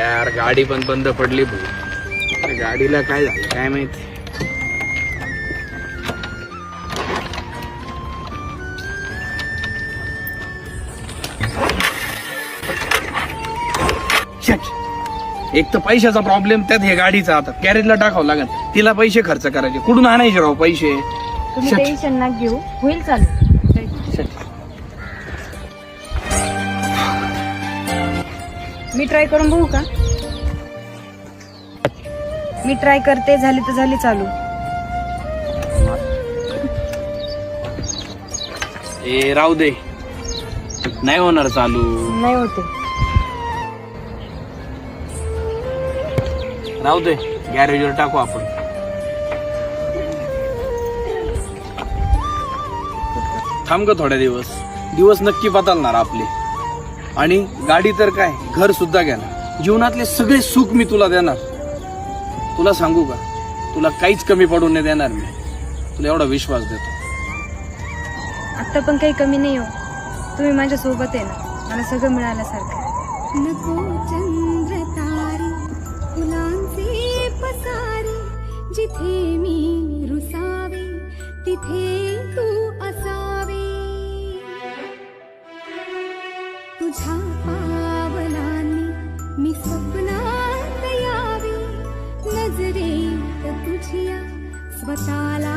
यार गाडी पण बंद पडली भाऊ. गाडीला काय झालं काय माहिती. एक तर पैशाचा प्रॉब्लेम, त्यात हे गाडीचा. आता कॅरेजला टाकावं लागेल, तिला पैसे खर्च करायचे, कुठून आणायचे राव पैसे. तुम्ही टेन्शन ना घेऊ, होईल चालू. मी ट्राय करून बघू का? मी ट्राय करते, झाली तर झाली चालू. ए राहू दे, नाही होणार चालू. नाही होते. राहू दे, गॅरेजवर टाकू आपण. थांब ग थोड्या दिवस नक्की बदलणार आपले. आणि गाडी तर काय, घर सुद्धा घेणार. जीवनातले सगळे सुख मी तुला देणार. तुला सांगू का, तुला काहीच कमी पडून नाही देणार मी. तुला एवढा विश्वास देतो. आता पण काही कमी नाही हो. तुम्ही माझ्या सोबत आहे ना, मला सगळं मिळाल्यासारखं. नको चंद्र तारे फुलांचे पसारे, जिथे मी रुसावे तिथे तू असावे. तुझ्या पावलांनी मी स्वप्नात यावे, नजरेत तुझ्या स्वतःला